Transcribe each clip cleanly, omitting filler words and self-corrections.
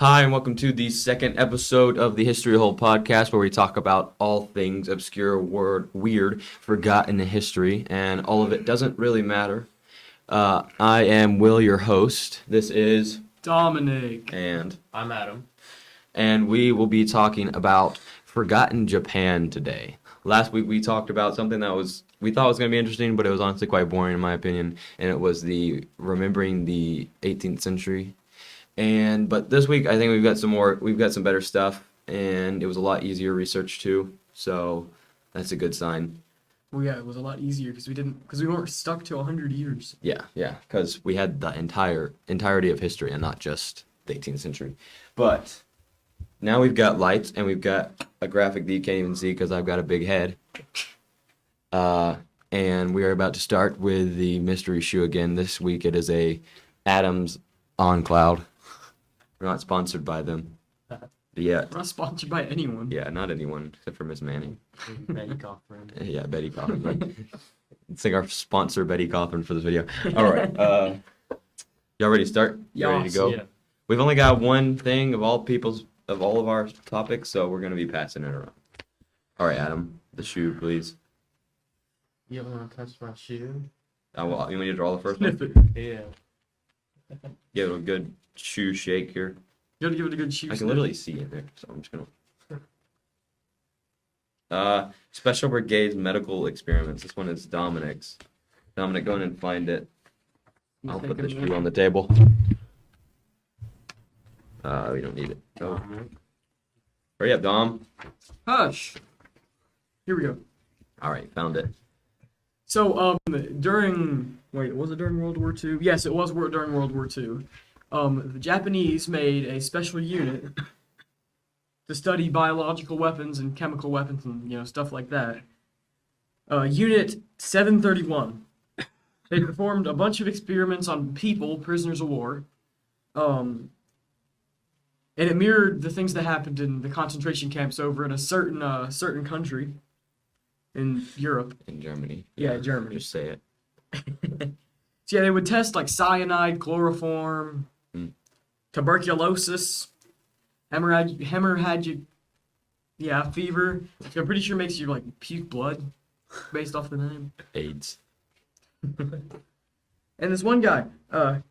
Hi, and welcome to the second episode of the HistoryHole podcast, where we talk about all things obscure, weird, forgotten in history, and all of it doesn't really matter. I am Will, your host. This is Dominic. And I'm Adam. And we will be talking about forgotten Japan today. Last week we talked about something that we thought was going to be interesting, but it was honestly quite boring in my opinion, and it was remembering the 18th century. But this week I think we've got some better stuff, and it was a lot easier research too. So that's a good sign. Well, yeah, it was a lot easier because we weren't stuck to 100 years. Yeah, because we had the entirety of history and not just the 18th century. But now we've got lights and we've got a graphic that you can't even see because I've got a big head. And we are about to start with the mystery shoe again. This week it is a Adams on Cloud. We're not sponsored by them yet. We're not sponsored by anyone. Yeah, not anyone except for Miss Manning. Betty Cochran. Yeah, Betty Cochran. It's like our sponsor, Betty Cochran, for this video. All right. Y'all ready to start? You ready to go? Yeah. We've only got one thing of all of our topics, so we're gonna be passing it around. All right, Adam, the shoe, please. You don't want to touch my shoe? You want me to draw the first Sniff one? it. Yeah. Give it a good shoe shake here. You gotta give it a good shoe. I can sniff. literally see it there, so I'm just gonna. Special Brigade's medical experiments. This one is Dominic's. Dominic, go in and find it. I'll put the shoe on the table. We don't need it. Oh. Hurry up, Dom. Hush. Here we go. All right, found it. So, was it during World War II? Yes, it was during World War II. The Japanese made a special unit to study biological weapons and chemical weapons and, stuff like that. Unit 731. They performed a bunch of experiments on people, prisoners of war. And it mirrored the things that happened in the concentration camps over in a certain country in Europe. In Germany. Yeah, Germany. Just say it. So yeah, they would test like cyanide, chloroform, tuberculosis, hemorrhagic, fever. I'm pretty sure makes you like puke blood, based off the name. AIDS. And this one guy, I'm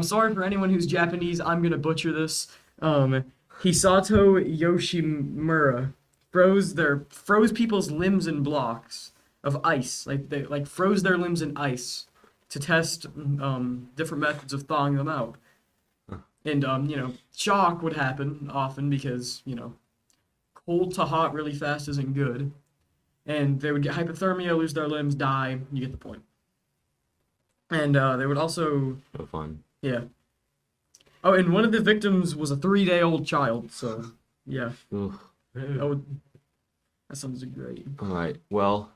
sorry for anyone who's Japanese, I'm gonna butcher this. Hisato Yoshimura froze people's limbs in blocks of ice. They froze their limbs in ice to test different methods of thawing them out. And shock would happen often because, cold to hot really fast isn't good. And they would get hypothermia, lose their limbs, die. You get the point. And they would also... So fun. Yeah. Oh, and one of the victims was a 3-day-old child, so, yeah. Ooh. That sounds great. All right. Well,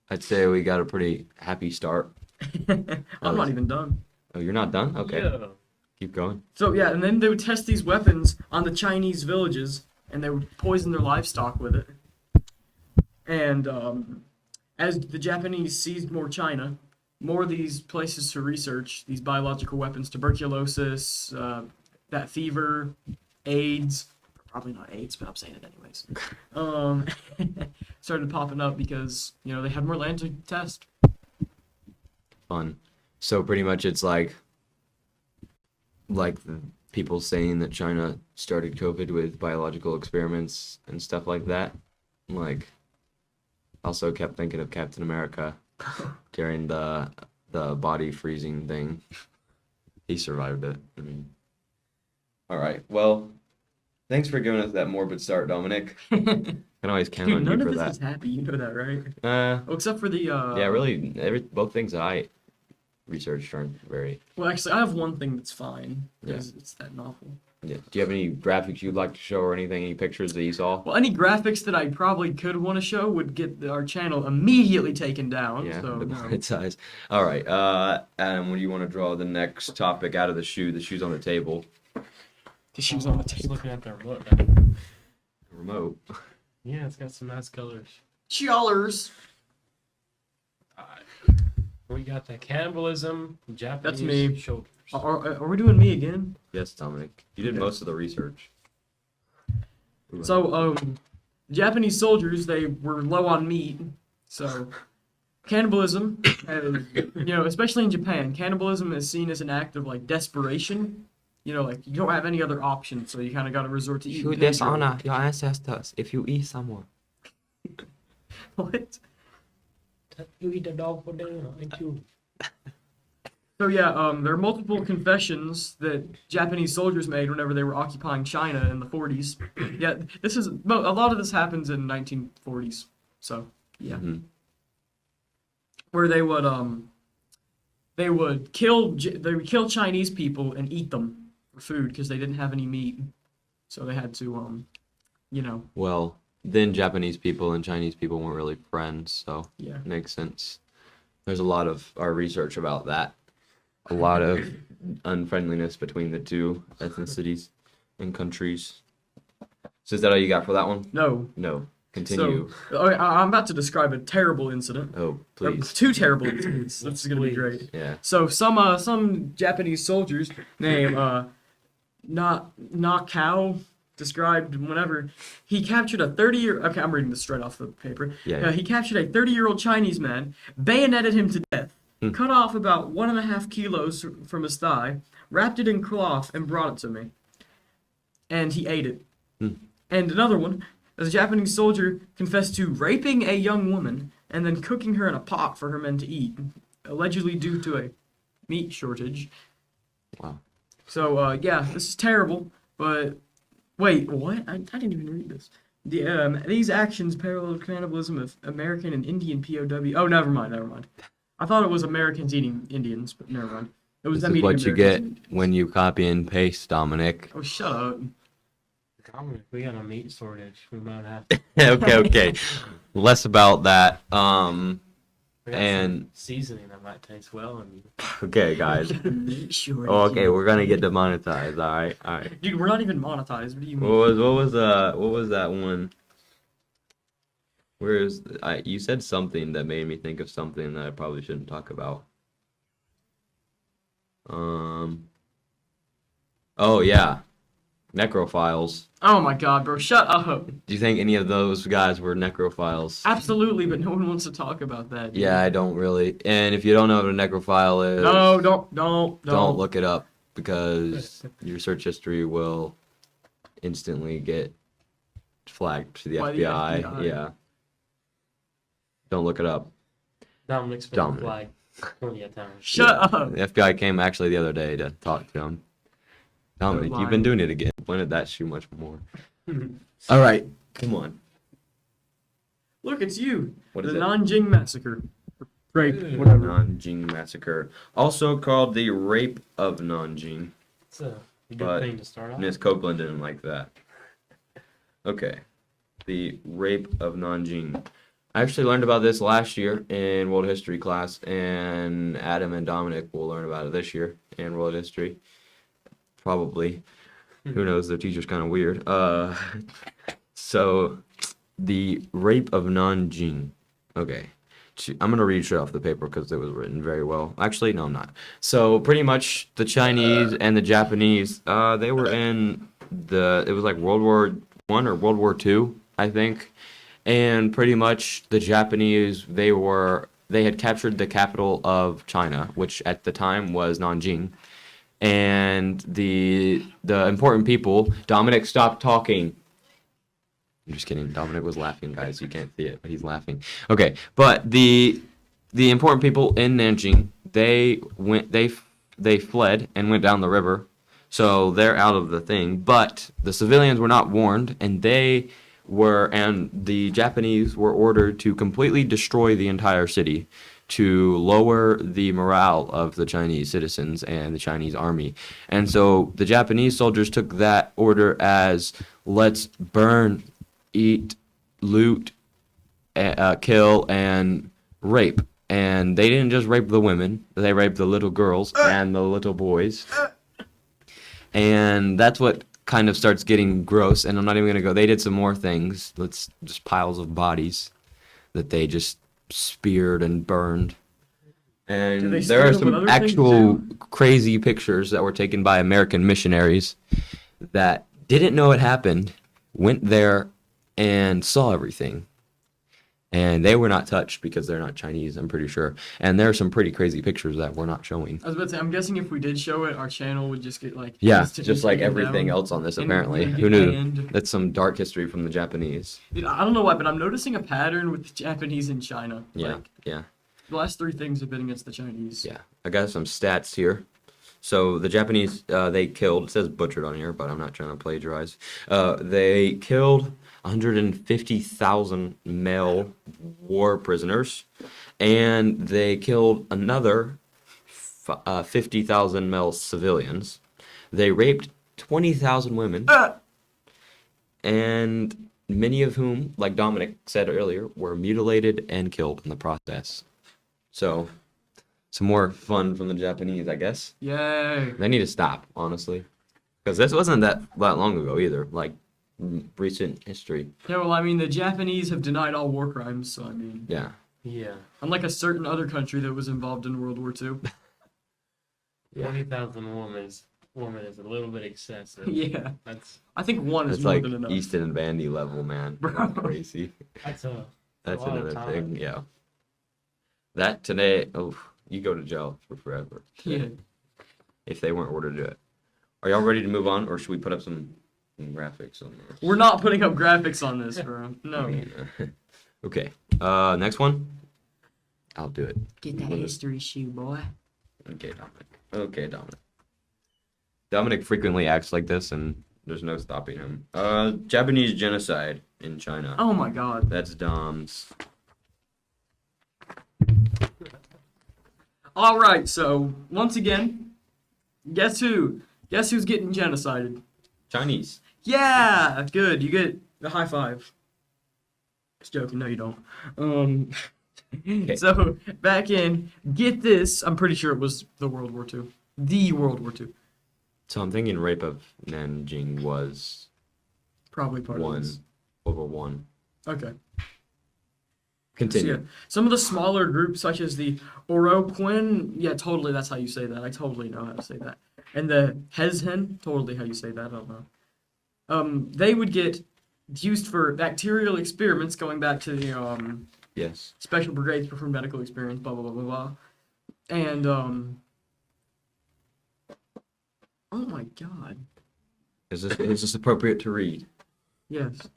I'd say we got a pretty happy start. I'm not even done. Oh, you're not done? Okay. Yeah. Keep going. So, yeah, and then they would test these weapons on the Chinese villages, and they would poison their livestock with it. And as the Japanese seized more China, more of these places to research these biological weapons, tuberculosis, that fever, AIDS, probably not AIDS, but I'm saying it anyways, started popping up because, they had more land to test. Fun. So pretty much it's like the people saying that China started COVID with biological experiments and stuff like that. Also kept thinking of Captain America during the body freezing thing. He survived it. All right. Well, thanks for giving us that morbid start, Dominic. Can always count on you None for of this that. is happy, you know that, right? Except for the Yeah, really. Both things that I researched aren't very. Well, actually, I have one thing that's fine Yeah. because it's that novel. Yeah. Do you have any graphics you'd like to show or anything? Any pictures that you saw? Well, any graphics that I probably could want to show would get our channel immediately taken down. Yeah, So the no. right size. All right, Adam, when do you want to draw the next topic out of the shoe? The shoe's on the table. The shoes on the Just table. looking at the remote. Remote. Yeah, it's got some nice colors. Challers. We got the cannibalism, Japanese me. shoulders. Are we doing me again? Yes, Dominic. You did Okay. most of the research. So, Japanese soldiers, they were low on meat, so cannibalism, especially in Japan, cannibalism is seen as an act of like desperation. Like you don't have any other option, so you kind of got to resort to eating. You dishonor your ancestors if you eat someone. What? You eat the dog for dinner, ain't you? So yeah, there are multiple confessions that Japanese soldiers made whenever they were occupying China in the 40s. Yeah, a lot of this happens in 1940s. So yeah, Mhm. where they would kill Chinese people and eat them for food because they didn't have any meat, so they had to Well, then Japanese people and Chinese people weren't really friends, so yeah. it makes sense. There's a lot of our research about that. A lot of unfriendliness between the two ethnicities and countries. So is that all you got for that one? No. No. Continue. So I'm about to describe a terrible incident. Oh, please. Two terrible incidents. This is gonna be great. Yeah. So some Japanese soldiers named Nakao described whenever he captured a 30-year. Okay, I'm reading this straight off the paper. Yeah. He captured a 30-year-old Chinese man, bayoneted him to death, cut off about 1.5 kilos from his thigh, wrapped it in cloth, and brought it to me. And he ate it. And another one, a Japanese soldier confessed to raping a young woman and then cooking her in a pot for her men to eat, allegedly due to a meat shortage. Wow. So, yeah, this is terrible, but wait, what? I didn't even read this. These actions parallel cannibalism of American and Indian POW. Oh, never mind. I thought it was Americans eating Indians, but never mind. It was This them is eating what you get Americans. when you copy and paste, Dominic. Oh, shut up. Dominic, we got a meat shortage. We might have Okay. Less about that. we got And- some seasoning that might taste well. And Okay, guys. Sure. Oh, okay, we're gonna get demonetized. All right. Dude, we're not even monetized. What do you mean? What was that one? You said something that made me think of something that I probably shouldn't talk about. Oh yeah, necrophiles. Oh my god, bro, shut up. Do you think any of those guys were necrophiles? Absolutely, but no one wants to talk about that. Dude. Yeah, I don't really. And if you don't know what a necrophile is, No, don't look it up because your search history will instantly get flagged to the By the FBI. FBI. Yeah. Don't look it up. Dominic's been Dominic. flagged plenty of times. Shut Yeah. up. The FBI came actually the other day to talk to him. Dominic, They're you've been lying. doing it again. When did that shoot much more? All right, come on. Look, it's you. What the is it? Nanjing massacre. Rape, Ooh. whatever. Nanjing massacre, also called the Rape of Nanjing. It's a good But thing to start off. Miss Copeland didn't like that. Okay, the Rape of Nanjing. I actually learned about this last year in World History class, and Adam and Dominic will learn about it this year in World History. Probably. Who knows? Their teacher's kind of weird. So, the Rape of Nanjing. Okay. I'm going to read straight off the paper because it was written very well. Actually, no, I'm not. So, pretty much the Chinese and the Japanese, they were in it was like World War I or World War II, I think. And pretty much the Japanese, they had captured the capital of China, which at the time was Nanjing. And the important people, Dominic, stop talking. I'm just kidding. Dominic was laughing, guys. You can't see it, but he's laughing. Okay, but the important people in Nanjing, they fled and went down the river, so they're out of the thing. But the civilians were not warned, and the Japanese were ordered to completely destroy the entire city to lower the morale of the Chinese citizens and the Chinese army. And so the Japanese soldiers took that order as, let's burn, eat, loot, kill, and rape. And they didn't just rape the women, they raped the little girls and the little boys. And that's what kind of starts getting gross, and I'm not even going to go. They did some more things. Just piles of bodies that they just speared and burned. And Do they there are steal them with some other things, actual too? crazy pictures that were taken by American missionaries that didn't know it happened, went there and saw everything. And they were not touched because they're not Chinese, I'm pretty sure. And there are some pretty crazy pictures that we're not showing. I was about to say, I'm guessing if we did show it, our channel would just get like Yeah, instantly just like taken everything down, else on this, and apparently. we'd Who get knew? banned. That's some dark history from the Japanese. Dude, I don't know why, but I'm noticing a pattern with the Japanese and China. Yeah, Like, yeah, the last three things have been against the Chinese. yeah. I got some stats here. So the Japanese, they killed, it says butchered on here, but I'm not trying to plagiarize. They killed 150,000 male war prisoners, and they killed another 50,000 male civilians. They raped 20,000 women, and many of whom, like Dominic said earlier, were mutilated and killed in the process. So, some more fun from the Japanese, I guess. Yay. They need to stop, honestly, because this wasn't that long ago either. Like recent history. Yeah, well, I mean, the Japanese have denied all war crimes, so I mean, Yeah. Yeah. unlike a certain other country that was involved in World War II. 20,000 woman is a little bit excessive. Yeah, That's I think one is It's more like than enough. Easton and Vandy level, man. Bro. That's crazy. that's a That's lot of another time. thing. Yeah. That today, oh, you go to jail for forever. Yeah. If they weren't ordered to do it. Are y'all ready to move on, or should we put up some graphics on there? We're not putting up graphics on this, bro. No. Okay. Next one. I'll do it. Get that history shoe, boy. Okay, Dominic. Okay, Dominic. Dominic frequently acts like this, and there's no stopping him. Japanese genocide in China. Oh my god. That's Dom's. All right, so once again, guess who? Guess who's getting genocided? Chinese. Yeah, good. You get the high five. Just joking. No, you don't. Okay. So back in, get this. I'm pretty sure it was the World War II. The World War II. So I'm thinking rape of Nanjing was Probably part of this. World War One. Okay. Continue. So, yeah, some of the smaller groups, such as the Oroquin, yeah, totally, that's how you say that. I totally know how to say that. And the Hezhen, totally how you say that. I don't know. They would get used for bacterial experiments, going back to the Yes. special brigades perform medical experiments, blah blah blah blah blah. And oh my god, Is this appropriate to read? yes.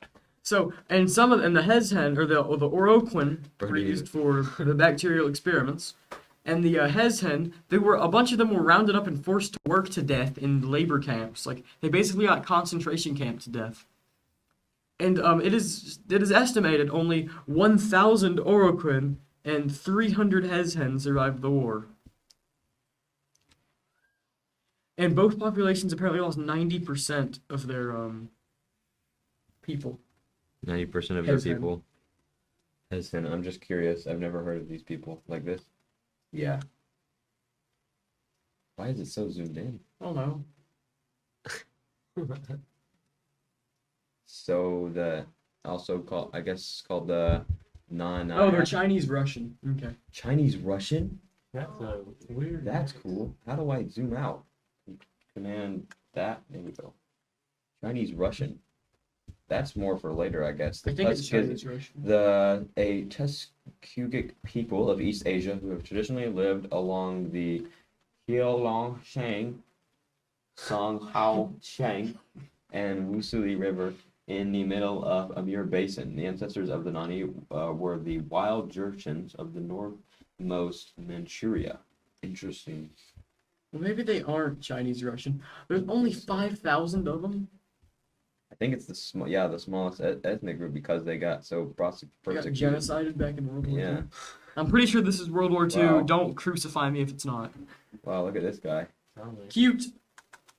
So, and the Hezhen, or the Oroquin, were Brigade. used for the bacterial experiments. And the Hezhen, a bunch of them were rounded up and forced to work to death in labor camps. Like, they basically got concentration camped to death. And it is estimated only 1,000 Oroquin and 300 Hezhen survived the war. And both populations apparently lost 90% of their people. 90% of their Hezhen. people. Hezhen. I'm just curious. I've never heard of these people like this. Yeah. Why is it so zoomed in? I don't know. So I guess called the Oh, they're Chinese Russian. Okay. Chinese Russian. That's a weird. That's cool. How do I zoom out? Command that. There we go. Chinese Russian. That's more for later, I guess. I think it's Tuskegee- Chinese Russian. A Tuskegee people of East Asia who have traditionally lived along the Heilongjiang, Songhao-Jiang, and Wusuli River in the middle of Amur Basin. The ancestors of the Nani were the wild Jurchens of the northmost Manchuria. Interesting. Well, maybe they aren't Chinese Russian. There's only 5,000 of them. I think it's the smallest ethnic group because they got so They got persecuted. genocided back in World War Yeah. II. I'm pretty sure this is World War II. Wow. Don't crucify me if it's not. Wow, look at this guy. Cute.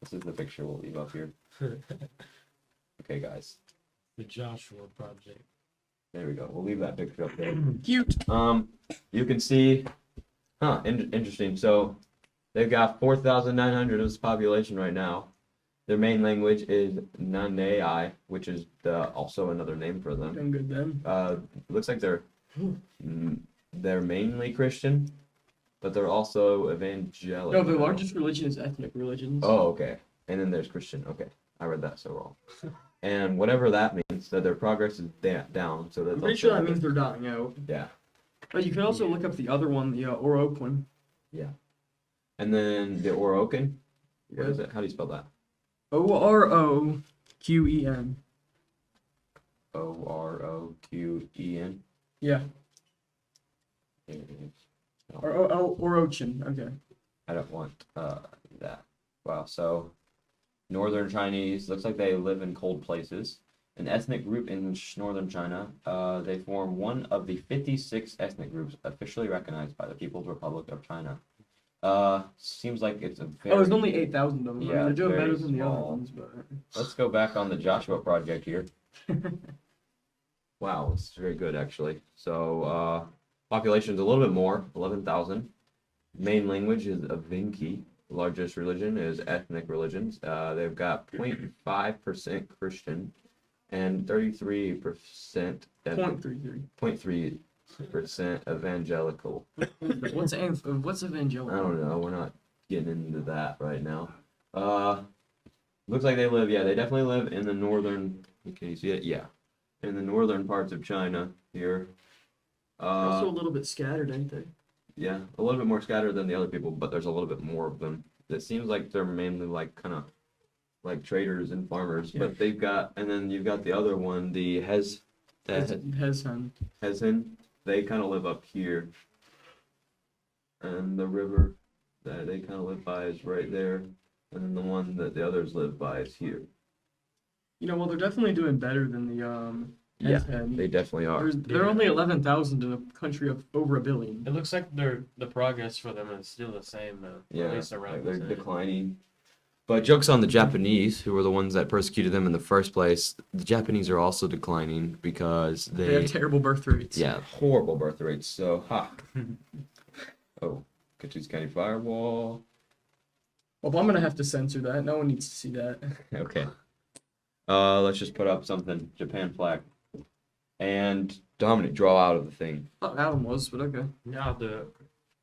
This is the picture we'll leave up here. Okay, guys. The Joshua Project. There we go. We'll leave that picture up there. Cute. You can see, interesting. So they've got 4,900 of this population right now. Their main language is Nanai, which is also another name for them. Done good then. Looks like they're mainly Christian. but they're also No, evangelical. the largest religion is ethnic religions. Oh, okay. And then there's Christian. Okay, I read that so wrong. And whatever that means, that their progress is down. So that's I'm pretty also sure that means they're dying out. yeah. But you can also look up the other one, the Oroquin. And then the Oroken. What is it? How do you spell that? Oroquen. Oroqen. Yeah. There it is. Orochin. Okay. I don't want that. Wow. So Northern Chinese looks like they live in cold places. An ethnic group in northern China. They form one of the 56 ethnic groups officially recognized by the People's Republic of China. Seems like it's a very. Oh, there's only 8,000 of them. Yeah, I mean, they're doing very better than the other small. ones, but. Let's go back on the Joshua Project here. Wow, it's very good actually. So population's a little bit more, 11,000. Main language is Avinki. Largest religion is ethnic religions. They've got 0.5% Christian and 33% 0.33. 0.3% evangelical. What's evangelical? I don't know. We're not getting into that right now. Looks like they live. Yeah, they definitely live in the northern. Can you see it? Yeah, in the northern parts of China here. They're also a little bit scattered, ain't they? Yeah, a little bit more scattered than the other people, but there's a little bit more of them. It seems like they're mainly like kind of like traders and farmers, Yeah. but they've got, and then you've got the other one, the Hezhan. Hezin. They kind of live up here, and the river that they kind of live by is right there, and then the one that the others live by is here. You know, well, they're definitely doing better than the Yeah, Hezhan. they definitely are. They're only 11,000 in a country of over 1 billion. It looks like the progress for them is still the same though. Yeah, At least around like the they're same. declining. But jokes on the Japanese, who were the ones that persecuted them in the first place. The Japanese are also declining because They have terrible birth rates. yeah, horrible birth rates. So, ha. Oh, Kachu's County Firewall. Well, I'm gonna have to censor that. No one needs to see that. Okay. Let's just put up something. Japan flag. And Dominic, draw out of the thing. Oh, Adam was, but okay. Yeah, I'll do it.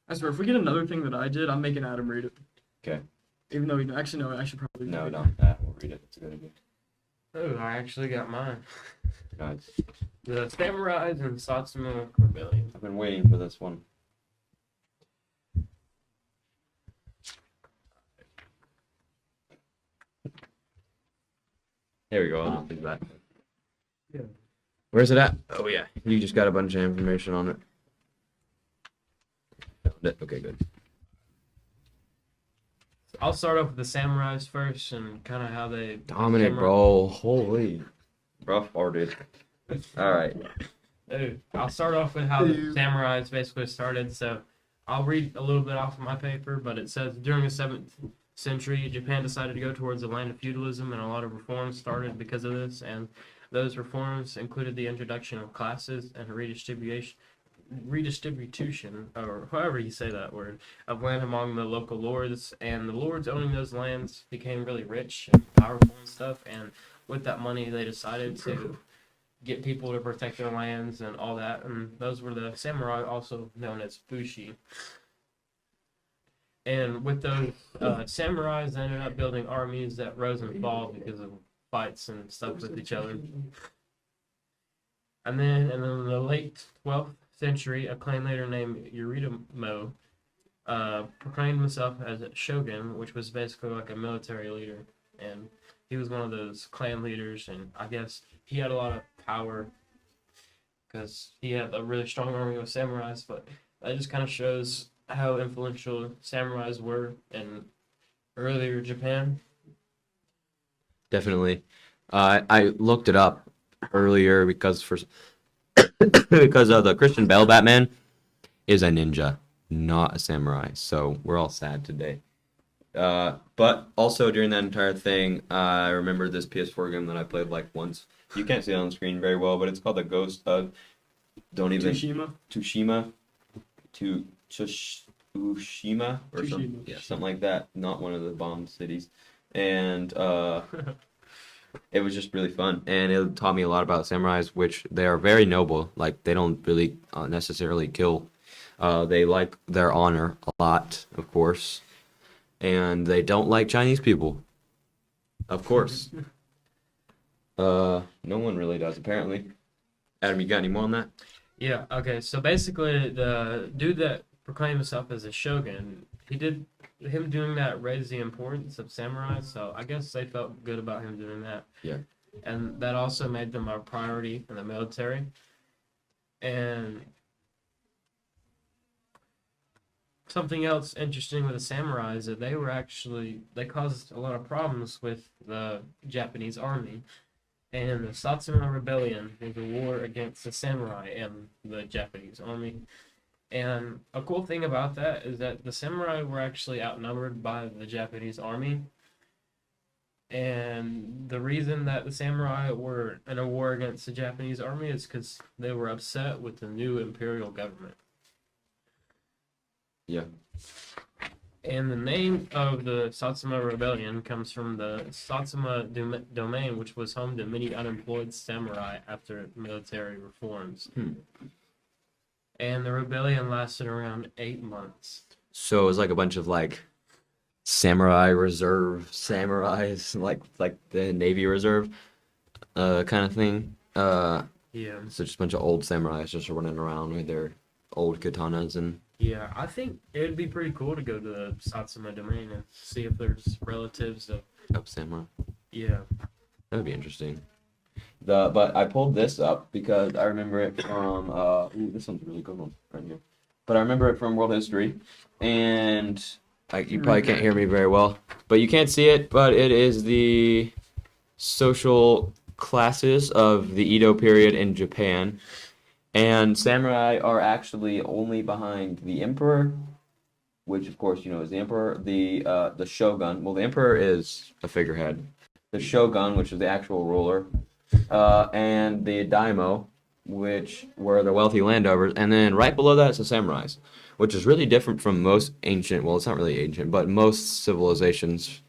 I swear, if we get another thing that I did, I'm making Adam read it. Okay. Even though actually no, I should probably. No, read it. don't. We'll read it. It's a good idea. Oh, I actually got mine. Guys, The Samurais and Satsuma Rebellion. I've been waiting for this one. There we go. I'll just leave that. Yeah. Where's it at? Oh yeah, you just got a bunch of information on it. Found it. Okay, good. I'll start off with the Samurais first and kind of how they. Dominic, bro, holy, rough hearted. All right. Dude, I'll start off with how the Samurais basically started. So I'll read a little bit off of my paper, but it says during the 7th century, Japan decided to go towards a land of feudalism, and a lot of reforms started because of this. And those reforms included the introduction of classes and redistribution, or however you say that word, of land among the local lords. And the lords owning those lands became really rich and powerful and stuff. And with that money, they decided to get people to protect their lands and all that. And those were the samurai, also known as fushi. And with those samurais, they ended up building armies that rose and fall because of fights and stuff with each other. And then in the late 12th century, a clan leader named Yoritomo proclaimed himself as a shogun, which was basically like a military leader. And he was one of those clan leaders, and I guess he had a lot of power because he had a really strong army of samurais, but that just kind of shows how influential samurais were in earlier Japan. Definitely. I looked it up earlier because because of the Christian Bale Batman is a ninja, not a samurai. So we're all sad today. But also during that entire thing, I remember this PS4 game that I played like once. You can't see it on the screen very well, but it's called The Ghost of Tsushima or something. Yeah, something like that. Not one of the bombed cities. And it was just really fun, and it taught me a lot about samurais, which they are very noble. Like they don't really necessarily kill They like their honor a lot, of course, and they don't like Chinese people, of course. No one really does, apparently. Adam, you got any more on that? Yeah, okay, so basically the dude that proclaimed himself as a shogun, him doing that raised the importance of samurai, so I guess they felt good about him doing that. Yeah. And that also made them a priority in the military. And something else interesting with the samurai is that they caused a lot of problems with the Japanese army. And the Satsuma Rebellion was a war against the samurai and the Japanese army. And a cool thing about that is that the samurai were actually outnumbered by the Japanese army. And the reason that the samurai were in a war against the Japanese army is because they were upset with the new imperial government. Yeah. And the name of the Satsuma Rebellion comes from the Satsuma domain, which was home to many unemployed samurai after military reforms. And the rebellion lasted around 8 months. So it was like a bunch of like samurai reserve samurais, like the Navy Reserve, kind of thing. Yeah. So just a bunch of old samurais just running around with their old katanas and. Yeah, I think it'd be pretty cool to go to the Satsuma domain and see if there's relatives of. Samurai. Yeah. That would be interesting. But I pulled this up because I remember it from this one's a really good one right here. But I remember it from World History, and you probably can't hear me very well, but you can't see it. But it is the social classes of the Edo period in Japan, and samurai are actually only behind the emperor, which of course you know is the emperor, the shogun. Well, the emperor is a figurehead. The shogun, which is the actual ruler, and the daimyo, which were the wealthy landowners, and then right below that is the samurais, which is really different from most ancient, well, it's not really ancient, but most civilizations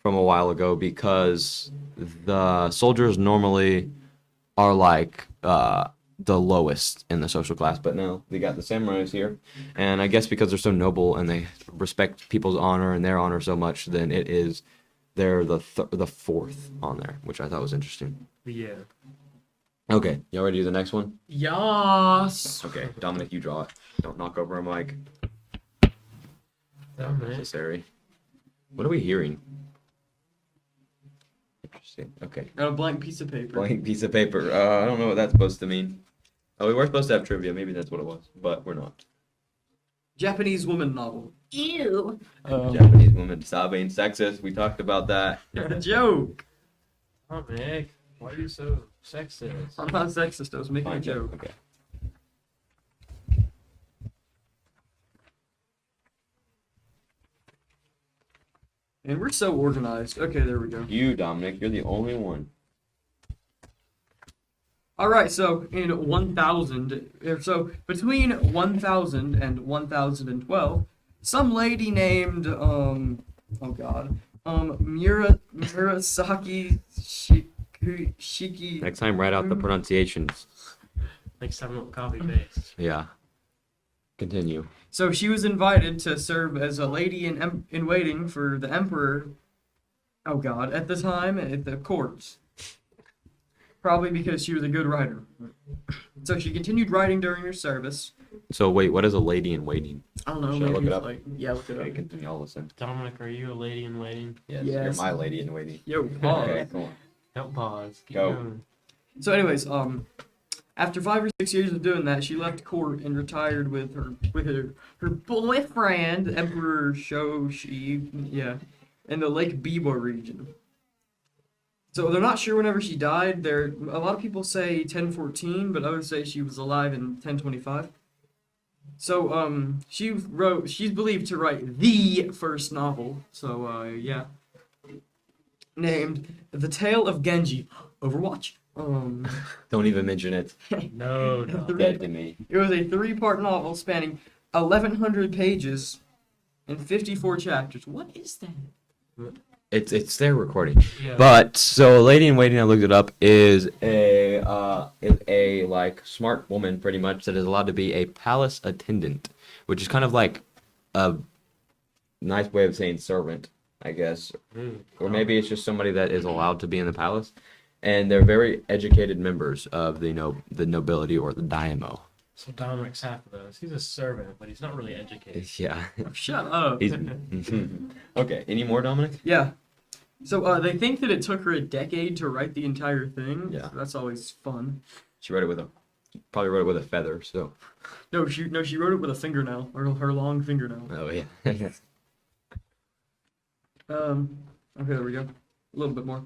from a while ago, because the soldiers normally are like the lowest in the social class, but now they got the samurais here, and I guess because they're so noble and they respect people's honor and their honor so much, then they're the fourth on there, which I thought was interesting. Yeah. Okay, y'all ready to do the next one? Yas. Okay, Dominic, you draw it. Don't knock over a mic. Dominic. Necessary. What are we hearing? Interesting. Okay. Got a blank piece of paper. Blank piece of paper. I don't know what that's supposed to mean. Oh, we were supposed to have trivia. Maybe that's what it was, but we're not. Japanese woman novel. Ew. Japanese woman sobbing, sexist. We talked about that. A joke. Dominic, why are you so sexist? I'm not sexist. I was making a Fine, joke. Okay. And we're so organized. Okay, there we go. You, Dominic, you're the only one. All right, so in 1000, so between 1000 and 1012, some lady named Murasaki Shiki. Next time, write out the pronunciations. Next time, we'll copy paste. Yeah. Continue. So she was invited to serve as a lady in waiting for the emperor. Oh God, at the time at the court. Probably because she was a good writer. So she continued writing during her service. So wait, what is a lady in waiting? I don't know. Should I maybe look it it's up? like look it Okay, up. continue. I'll listen. Dominic, are you a lady in waiting? Yes, Yes. you're my lady in waiting. Yo, pause. Okay, go on. Don't pause. Keep Go. going. So, anyways, after 5 or 6 years of doing that, she left court and retired with her boyfriend, Emperor Shoshi, in the Lake Biwa region. So they're not sure whenever she died. A lot of people say 1014, but others say she was alive in 1025. So she's believed to write the first novel. So named The Tale of Genji. Overwatch. Don't even mention it. No. Dead to me. It was a 3-part novel spanning 1,100 pages and 54 chapters. What is that? It's their recording. Yeah. But so a lady in waiting, I looked it up, is a like smart woman pretty much that is allowed to be a palace attendant, which is kind of like a nice way of saying servant, I guess. Or maybe it's just somebody that is allowed to be in the palace. And they're very educated members of the nobility or the daimyo. So Dominic's half of those. He's a servant, but he's not really educated. Yeah. Shut up. Okay, any more, Dominic? Yeah. So they think that it took her a decade to write the entire thing. Yeah. So that's always fun. She probably wrote it with a feather, so. No, she wrote it with a fingernail, or her long fingernail. Oh, yeah. Okay, there we go. A little bit more.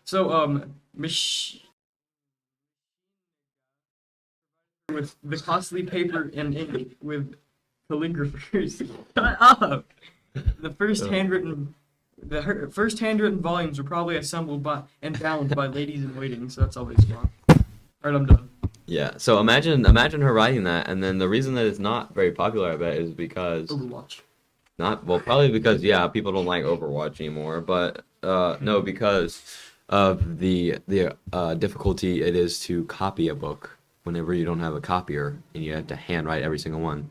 So, with the costly paper and ink with calligraphers. Shut up! The first handwritten volumes were probably assembled by and bound by ladies in waiting, so that's always fun. Alright, I'm done. Yeah, so imagine her writing that, and then the reason that it's not very popular, I bet, is because... Overwatch. Probably because, yeah, people don't like Overwatch anymore, but, no, because of the difficulty it is to copy a book whenever you don't have a copier, and you have to handwrite every single one.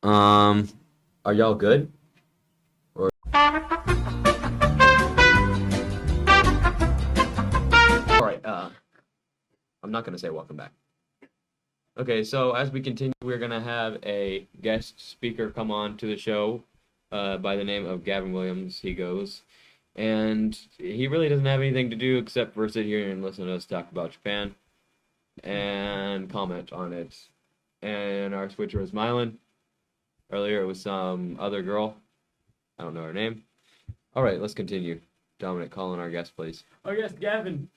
Are y'all good? Or... Alright, I'm not gonna say welcome back. Okay, so as we continue, we're gonna have a guest speaker come on to the show by the name of Gavin Williams. He goes, and he really doesn't have anything to do except for sit here and listen to us talk about Japan and comment on it. And our switcher was Mylan. Earlier it was some other girl. I don't know her name. All right, let's continue. Dominic, call in our guest, please. Oh yes, Gavin.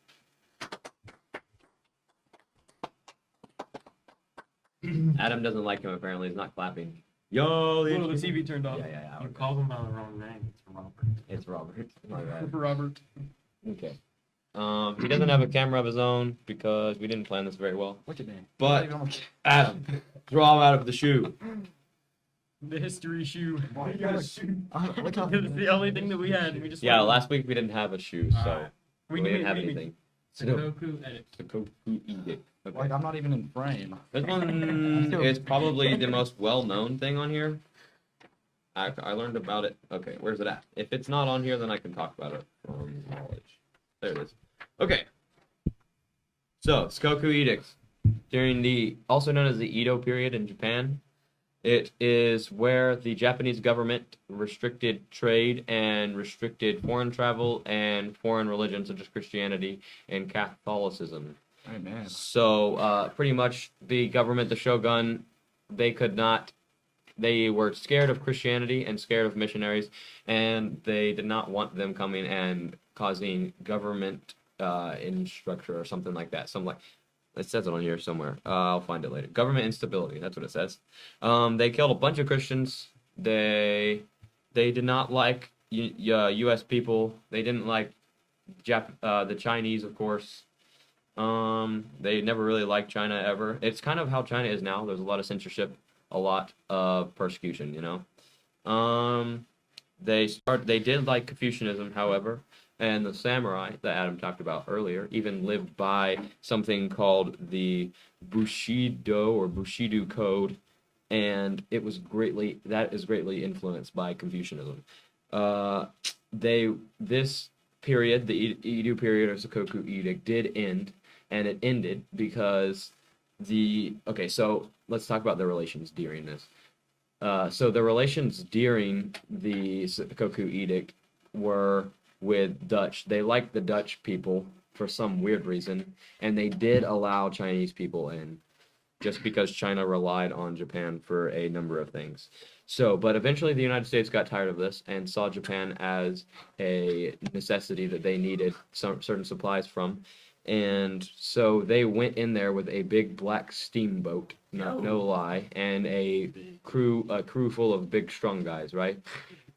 Adam doesn't like him, apparently. He's not clapping. Yo, The TV turned off. Yeah. You called him by the wrong name. It's Robert. It's Robert. My bad. Robert. Okay. He doesn't have a camera of his own because we didn't plan this very well. What's your name? But Adam, throw him out of the shoe. The history shoe. Why you It's got a the only thing that we had. We just Yeah, last week we didn't have a shoe, so Alright. we didn't have anything. Sodoku Edict. Sodoku Edict. Okay. Like, I'm not even in frame. This one is probably the most well-known thing on here. I learned about it. Okay, where's it at? If it's not on here, then I can talk about it from knowledge. There it is. Okay. So, Sodoku Edict. During the, also known as the Edo period in Japan, it is where the Japanese government restricted trade and restricted foreign travel and foreign religions such as Christianity and Catholicism. Hey, man. So, pretty much the government, the shogun, they were scared of Christianity and scared of missionaries, and they did not want them coming and causing government infrastructure or something like that. It says it on here somewhere. I'll find it later. Government instability. That's what it says. They killed a bunch of Christians. They did not like U.S. people. They didn't like the Chinese, of course. They never really liked China ever. It's kind of how China is now. There's a lot of censorship, a lot of persecution. They did like Confucianism, however. And the samurai that Adam talked about earlier even lived by something called the Bushido or Bushido Code, and it was greatly influenced by Confucianism. This period, the Edo period or Sodoku Edict, did end, and it ended because so let's talk about the relations during this. So the relations during the Sodoku Edict were with Dutch. They liked the Dutch people for some weird reason, and they did allow Chinese people in just because China relied on Japan for a number of things. So, but eventually the United States got tired of this and saw Japan as a necessity that they needed some certain supplies from. And so they went in there with a big black steamboat, no lie, and a crew full of big strong guys, right?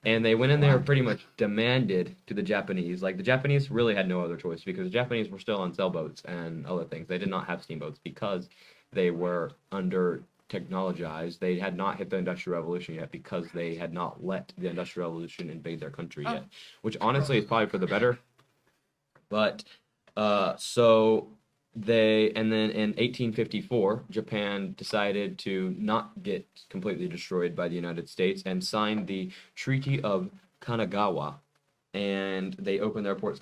And they went in there and pretty much demanded to the Japanese. Like, the Japanese really had no other choice because the Japanese were still on sailboats and other things. They did not have steamboats because they were under technologized. They had not hit the Industrial Revolution yet because they had not let the Industrial Revolution invade their country yet, which honestly is probably for the better. But so And then in 1854, Japan decided to not get completely destroyed by the United States and signed the Treaty of Kanagawa. And they opened their ports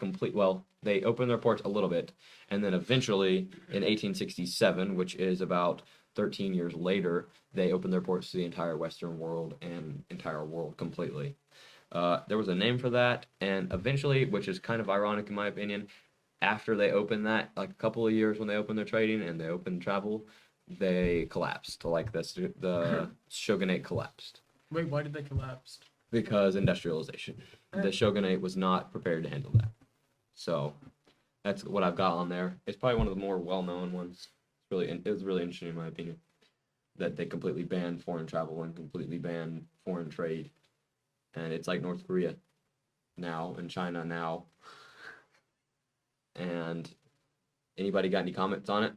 they opened their ports a little bit. And then eventually in 1867, which is about 13 years later, they opened their ports to the entire Western world and entire world completely. There was a name for that, and eventually, which is kind of ironic in my opinion, after they opened that, like a couple of years when they opened their trading and they opened travel, they collapsed. Like the shogunate collapsed Wait, why did they collapse? because industrialization. The shogunate was not prepared to handle that. So that's what I've got on there. It's probably one of the more well-known ones. It was really interesting in my opinion that they completely banned foreign travel and completely banned foreign trade. And it's like North Korea now and China now. And anybody got any comments on it?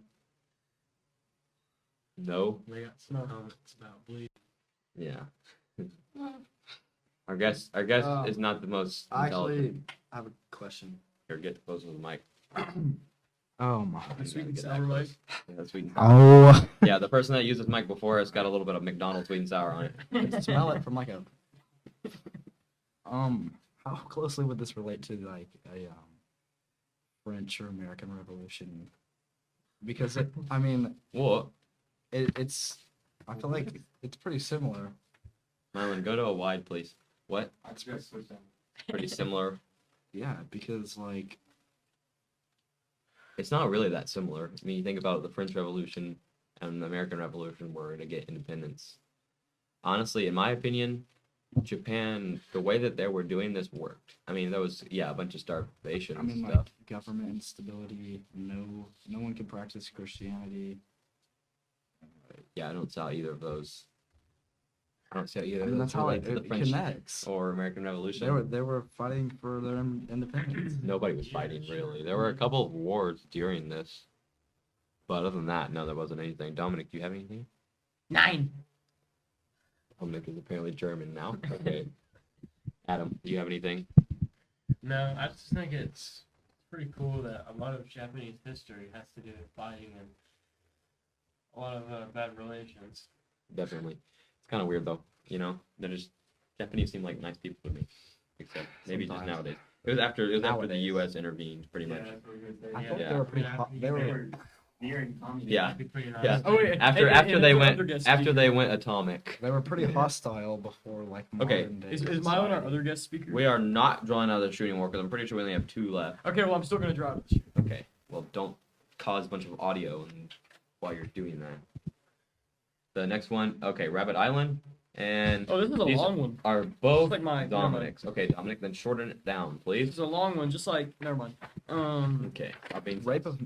No? They got some comments about bleed. Yeah. Our guest is not the most intelligent. Actually, I have a question. Here, get closer to the mic. Oh my. The sweet and get sour that mic. Yeah, that's sweet and sour. Oh. Yeah, the person that uses mic before us got a little bit of McDonald's sweet and sour on it. Smell it from like a. How closely would this relate to like a French or American Revolution? Because I mean, What? it's. I feel like it's pretty similar. Marlon, go to a wide, please. What? I just switch them. Pretty similar. Yeah, because like It's not really that similar. I mean, you think about the French Revolution and the American Revolution were to get independence. Honestly, in my opinion, Japan, the way that they were doing this worked. I mean, there was, a bunch of starvation I mean and like stuff. government instability. No one can practice Christianity. Yeah, I don't see either of those. I don't see how either I of mean, those that's how relate it to the French connects. or American Revolution. They were fighting for their independence. Nobody was fighting, really. There were a couple of wars during this. But other than that, no, there wasn't anything. Dominic, do you have anything? 9. Dominic is apparently German now. Okay. Adam, do you have anything? No, I just think it's pretty cool that a lot of Japanese history has to do with fighting and a lot of bad relations. Definitely. It's kind of weird, though. You know, Japanese seem like nice people to me. Except maybe just Sometimes. nowadays. It was after the Nowadays. U.S. intervened, pretty much. I thought Yeah. they were pretty hot. They were nearing communism. Yeah. That'd be pretty nice. Yeah. Oh wait. After and after there's they another went guest after speaker. they went atomic. they were pretty hostile before like Okay. modern day Is Milo society. our other guest speaker? We are not drawing out of the shooting war because I'm pretty sure we only have 2 left. Okay, well I'm still gonna drive this. Okay. Well, don't cause a bunch of audio while you're doing that. The next one, okay, Rabbit Island, and Oh, this is a these long one. are both like my- Dominic's. Okay, Dominic, then shorten it down, This please. is a long one, just like never mind. Okay. Stop being Rape of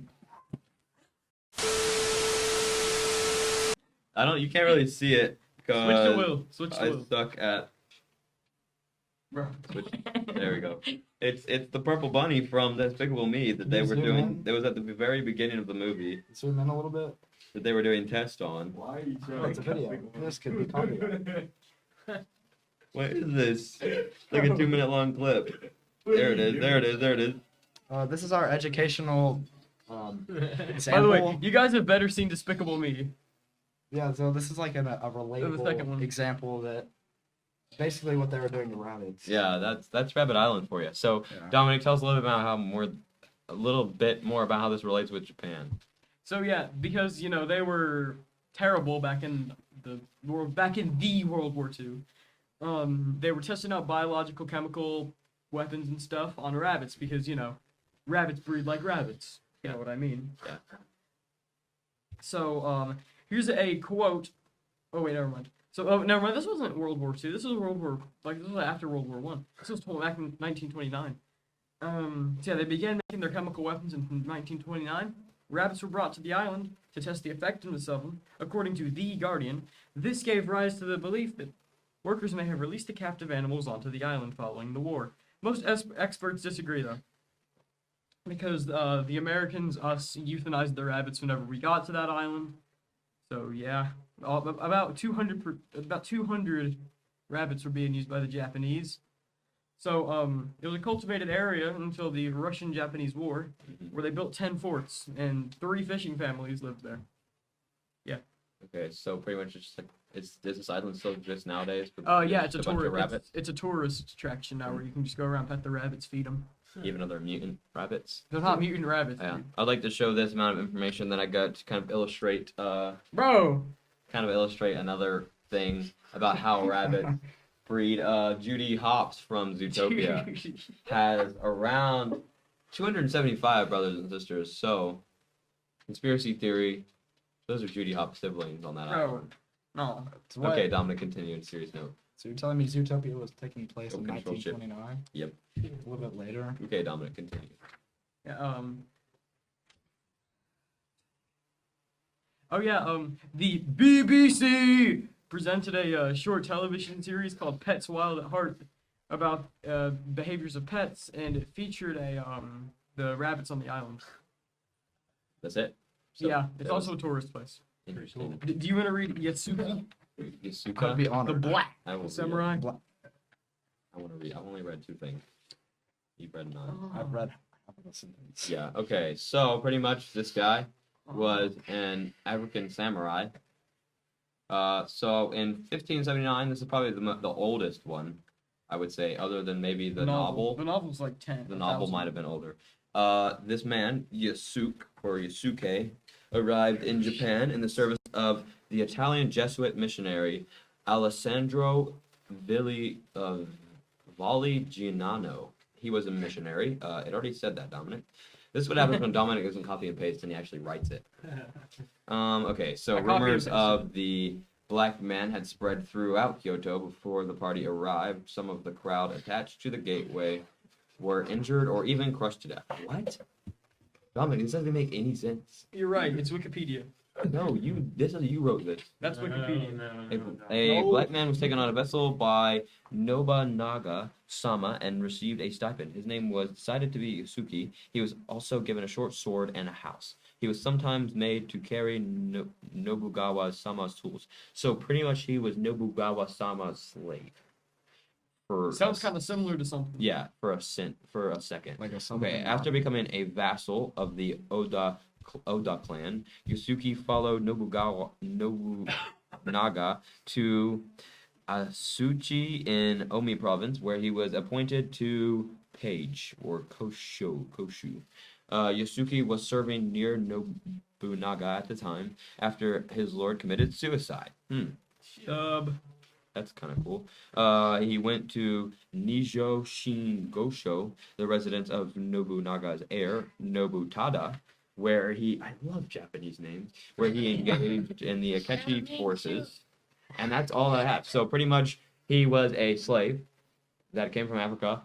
You can't really see it Switch to because Will. Switch to I Will. suck at. Bro. There we go. It's the purple bunny from Despicable Me that they Can you were zoom doing. in? That was at the very beginning of the movie zoom in a little bit. that they were doing tests on. Why are you Oh, it's a video. This could be copyrighted. What is this? It's like a 2-minute long clip. There it is. There it is. There it is. This is our educational By example. the way, you guys have better seen Despicable Me. Yeah, so this is like a second relatable one. example that basically what they were doing to rabbits. Yeah, that's Rabbit Island for you. So Yeah. Dominic, tell us a little bit more about how this relates with Japan. So yeah, because they were terrible back in the World War II. They were testing out biological, chemical weapons and stuff on rabbits because rabbits breed like rabbits. You know what I mean? Yeah. So here's a quote. Oh wait, never mind. So never mind. This wasn't World War II. This was this was after World War One. This was told back in 1929. So yeah, they began making their chemical weapons in 1929. Rabbits were brought to the island to test the effectiveness of them. According to The Guardian, this gave rise to the belief that workers may have released the captive animals onto the island following the war. Most experts disagree, though, because the Americans, us, euthanized the rabbits whenever we got to that island. So yeah, about 200 rabbits were being used by the Japanese. So it was a cultivated area until the Russian-Japanese War, Mhm. where they built 10 forts and 3 fishing families lived there. Okay, so pretty much it's just like does this island still exist nowadays? with Yeah, just a bunch of rabbits, it's a tourist attraction now where you can just go around, pet the rabbits, feed them. even though they're mutant rabbits. They're not mutant rabbits, Yeah, dude. I'd like to show this amount of information that I got to kind of illustrate Bro. another thing about how rabbits breed. Judy Hopps from Zootopia has around 275 brothers and sisters. So, conspiracy theory, those are Judy Hopps siblings on that Bro. island. No. So what- Okay, Dominic, continue in a serious note. So you're telling me Zootopia was taking place Go in control ship. 1929? Yep. A little bit later. Okay, Dominic, continue. Yeah, Oh yeah, the BBC presented a short television series called Pets Wild at Heart about behaviors of pets, and it featured the rabbits on the island. That's it. So, Yeah, it's that also a was tourist place. interesting. Do you want to read Ysuke, I'd be Ysuka. the honored. black I will read it. samurai? I want to read. I've only read 2 things. You've read 9. I've read half of the sentence. Yeah. Okay. So pretty much this guy was an African samurai. So in 1579, this is probably the oldest one, I would say, other than maybe the novel. The novel's like 10. The novel might have been older. This man, Ysuke, arrived in Japan in the service of the Italian Jesuit missionary Alessandro Valligiano. He was a missionary. It already said that, Dominic. This is what happens when Dominic doesn't copy and paste and he actually writes it. Okay, so I copy and rumors pasted. of the black man had spread throughout Kyoto before the party arrived. Some of the crowd attached to the gateway were injured or even crushed to death. What? Dominic, this doesn't make any sense. You're right. It's Wikipedia. No, you wrote this. That's Wikipedia. A No. black man was taken on a vessel by Nobunaga Sama and received a stipend. His name was decided to be Ysuke. He was also given a short sword and a house. He was sometimes made to carry Nobugawa Sama's tools. So pretty much he was Nobugawa Sama's slave. Sounds kind of similar to something. Yeah, for a second. Like a Okay, something after becoming a vassal of the Oda clan, Ysuke followed Nobunaga to Asuchi in Omi province, where he was appointed to page or koshu. Ysuke was serving near Nobunaga at the time after his lord committed suicide. That's kind of cool. He went to Nijo Shingosho, the residence of Nobunaga's heir, Nobutada, where I love Japanese names, where he engaged in the Akechi forces. And that's all I have. So pretty much he was a slave that came from Africa.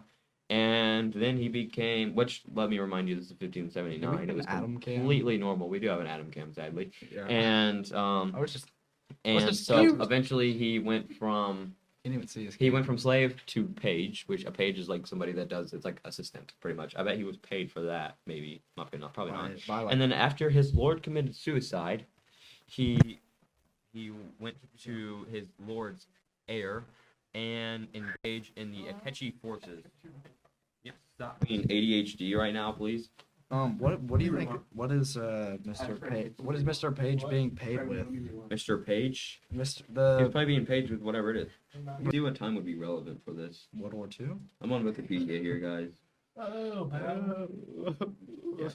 And then he became, which, let me remind you, this is 1579. It was Atom cam? completely normal. We do have an atom cam, sadly. Yeah. And I was just and What's the so scoop? eventually he went from didn't even see his. slave to page, which a page is like somebody that does, it's like assistant, pretty much. I bet he was paid for that, maybe. Probably not. And then after his lord committed suicide, he went to his lord's heir and engaged in the Akechi forces. Yep, stop being ADHD right now, please. What do you think? What is Mr. Page? What is Mr. Page being paid with? Mr. Page? Mr. He's The probably being paid with whatever it is. See what time would be relevant for this. World War II? I'm on Wikipedia here, guys. Oh,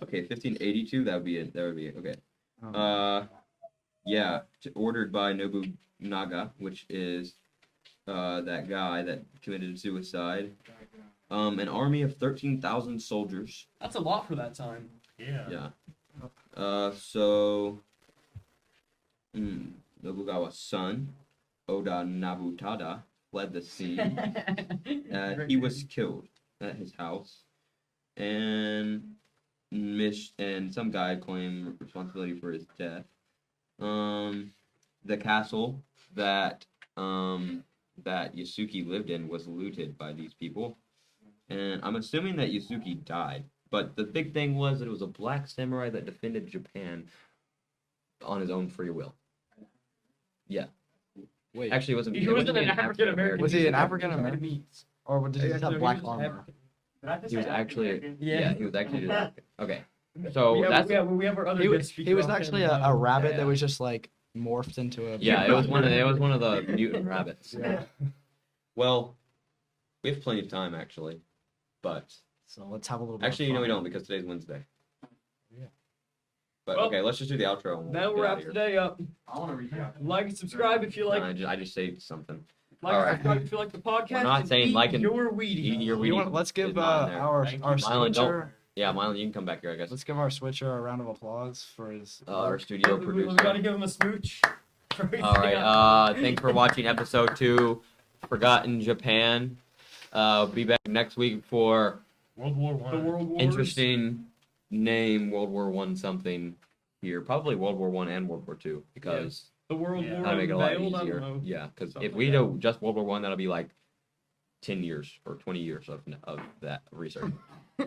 Okay, 1582. That would be it. That would be it. Okay. Um, Yeah, ordered by Nobunaga, which is that guy that committed suicide. An army of 13,000 soldiers. That's a lot for that time. yeah. Yeah. Nobugawa's son, Oda Nobutada, fled the scene. He was killed at his house, and some guy claimed responsibility for his death. The castle that Ysuke lived in was looted by these people, and I'm assuming that Ysuke died. But the big thing was that it was a black samurai that defended Japan on his own free will. Yeah. Wait, Actually, it wasn't. He it wasn't wasn't an African American. Was he an African American? Or did he just have black armor? He was actually. Yeah. He was actually. Okay. So that's. we have our other He guest was, speaker he was off actually camera. a rabbit that was just like morphed into a. Yeah, it was one of the mutant rabbits. Yeah. Well, we have plenty of time actually, but So let's have a little bit. actually, of we fun. don't because today's Wednesday. Yeah. But Well, okay, let's just do the outro. And we'll That'll get out wrap of here. today up. I want to recap. Like and subscribe if you like. I just saved something. Like all and right. subscribe if you like the podcast. We're not and saying eat like and your Wheaties. eat your You Wheaties. want, let's give is not in there. our Thank our you. Mylan, don't- switcher. Yeah, Mylan, you can come back here, I guess. Let's give our switcher a round of applause for his. Our studio We producer. gotta give him a smooch. All right. Thanks for watching episode 2, Forgotten Japan. Be back next week for World War The One. World Wars. interesting name World War One something here. Probably World War One and World War Two because The World Yeah. War that'll make it a lot Unveiled, I easier. don't know. Yeah, because Something if we like do just World War One, that'll be like 10 years or 20 years of that research.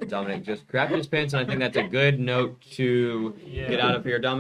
Dominic just grabbed his pants, and I think that's a good note to Yeah. get out of here. Dominic.